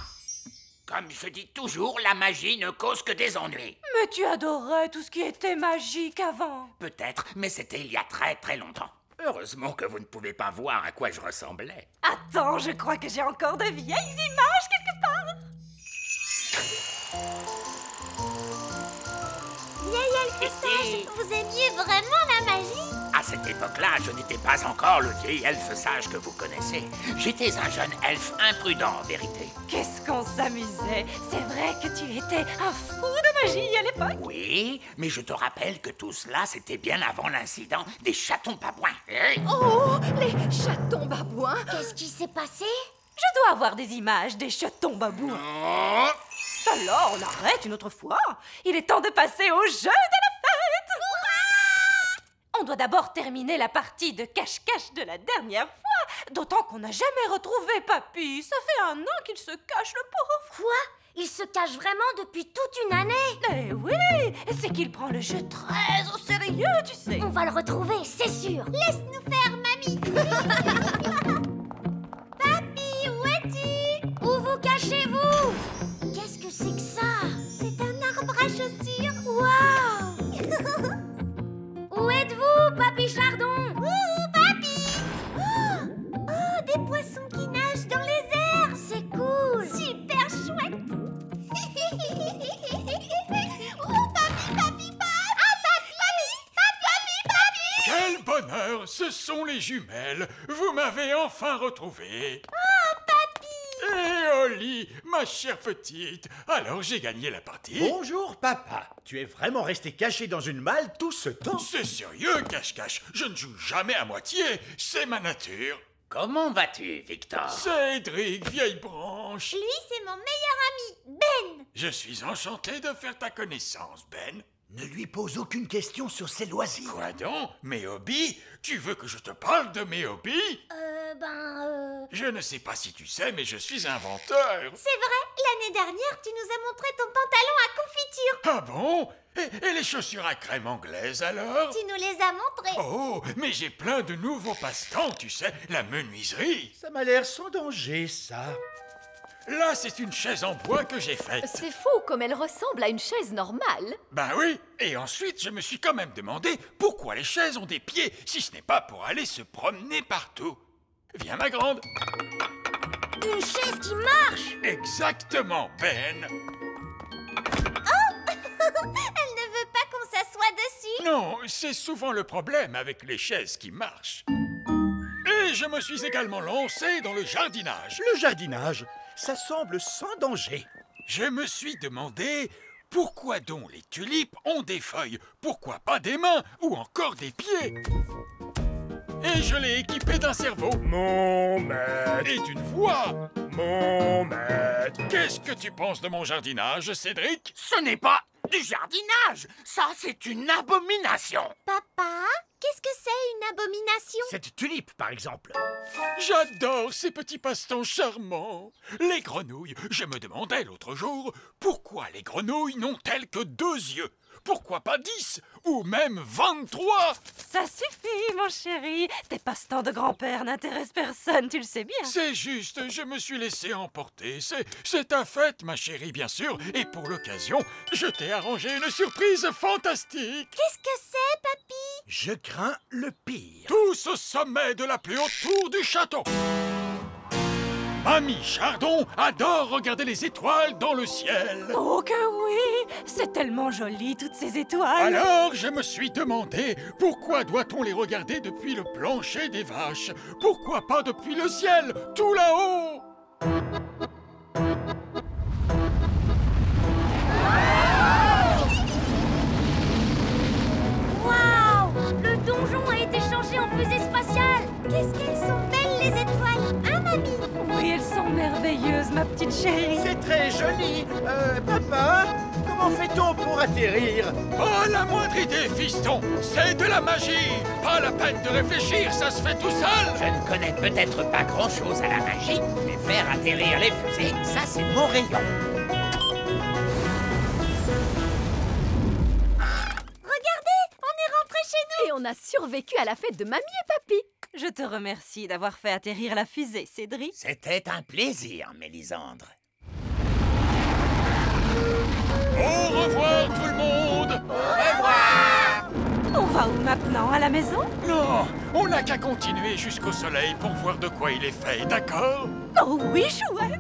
Comme je dis toujours, la magie ne cause que des ennuis. Mais tu adorais tout ce qui était magique avant. Peut-être, mais c'était il y a très très longtemps. Heureusement que vous ne pouvez pas voir à quoi je ressemblais. Attends, je crois que j'ai encore de vieilles images quelque part. Vieil elfe sage, vous aimiez vraiment la magie? À cette époque-là, je n'étais pas encore le vieil elfe sage que vous connaissez. J'étais un jeune elfe imprudent, en vérité. Qu'est-ce qu'on s'amusait. C'est vrai que tu étais un fou de magie à l'époque. Oui, mais je te rappelle que tout cela, c'était bien avant l'incident des chatons babouins. Oh, les chatons babouins! Qu'est-ce qui s'est passé? Je dois avoir des images des chatons babouins. Oh. Alors, on arrête une autre fois. Il est temps de passer au jeu de la fête. On doit d'abord terminer la partie de cache-cache de la dernière fois. D'autant qu'on n'a jamais retrouvé Papy. Ça fait 1 an qu'il se cache, le pauvre. Quoi? Il se cache vraiment depuis toute une année? Eh oui, c'est qu'il prend le jeu très au sérieux, tu sais. On va le retrouver, c'est sûr. Laisse-nous faire, mamie. Papy, où es-tu? Où vous cachez-vous? Qu'est-ce que c'est que ça? C'est un arbre à chaussures. Waouh! Où êtes-vous, Papy Chardon? Papy! Oh, des poissons qui nagent dans les airs. C'est cool. Super chouette. Oh, papy! Ah, papy! Quel bonheur! Ce sont les jumelles! Vous m'avez enfin retrouvé! Oh, papy! Et Oli, ma chère petite, alors j'ai gagné la partie? Bonjour, papa. Tu es vraiment resté caché dans une malle tout ce temps? C'est sérieux, cache-cache. Je ne joue jamais à moitié. C'est ma nature. Comment vas-tu, Victor? Cédric, vieille branche. Lui, c'est mon meilleur ami, Ben. Je suis enchanté de faire ta connaissance, Ben. Ne lui pose aucune question sur ses loisirs. Quoi donc? Mes hobbies? Tu veux que je te parle de mes hobbies? Je Je ne sais pas si tu sais, mais je suis inventeur. C'est vrai, l'année dernière, tu nous as montré ton pantalon à confiture. Ah bon? Et les chaussures à crème anglaises alors? Tu nous les as montrées. Oh, mais j'ai plein de nouveaux passe-temps, tu sais, la menuiserie. Ça m'a l'air sans danger, ça. Là, c'est une chaise en bois que j'ai faite. C'est fou comme elle ressemble à une chaise normale. Ben oui, et ensuite, je me suis quand même demandé pourquoi les chaises ont des pieds, si ce n'est pas pour aller se promener partout. Viens, ma grande. Une chaise qui marche. Exactement, Ben. Elle ne veut pas qu'on s'assoie dessus. Non, c'est souvent le problème avec les chaises qui marchent. Et je me suis également lancé dans le jardinage. Le jardinage, ça semble sans danger. Je me suis demandé Pourquoi donc les tulipes ont des feuilles? Pourquoi pas des mains ou encore des pieds? Et je l'ai équipé d'un cerveau. Mon maître. Et d'une voix. Mon maître. Qu'est-ce que tu penses de mon jardinage, Cédric? Ce n'est pas du jardinage. Ça, c'est une abomination. Papa, qu'est-ce que c'est une abomination? Cette tulipe, par exemple. J'adore ces petits passe-temps charmants. Les grenouilles. Je me demandais l'autre jour, pourquoi les grenouilles n'ont-elles que 2 yeux? Pourquoi pas 10 ou même 23? Ça suffit, mon chéri. Tes passe-temps de grand-père n'intéressent personne, tu le sais bien. C'est juste, je me suis laissé emporter. C'est ta fête, ma chérie, bien sûr. Et pour l'occasion, je t'ai arrangé une surprise fantastique. Qu'est-ce que c'est, papy? Je crains le pire. Tous au sommet de la plus haute tour du château. Mamie Chardon adore regarder les étoiles dans le ciel. Oh que oui! C'est tellement joli, toutes ces étoiles. Alors, je me suis demandé, pourquoi doit-on les regarder depuis le plancher des vaches? Pourquoi pas depuis le ciel, tout là-haut? Waouh! Le donjon a été changé en fusée spatiale. Qu'est-ce qu'elles sont belles, les étoiles, hein, mamie? Oui, elles sont merveilleuses, ma petite chérie. C'est très joli. Papa, comment fait-on pour atterrir? Pas la moindre idée, fiston. C'est de la magie. Pas la peine de réfléchir, ça se fait tout seul. Je ne connais peut-être pas grand-chose à la magie, mais faire atterrir les fusées, ça, c'est mon rayon. Regardez, on est rentré chez nous. Et on a survécu à la fête de mamie et papy. Je te remercie d'avoir fait atterrir la fusée, Cédric. C'était un plaisir, Mélisandre. Au revoir, tout le monde. Au revoir. On va où maintenant? À la maison? Non, on n'a qu'à continuer jusqu'au soleil pour voir de quoi il est fait, d'accord? Oh oui, chouette!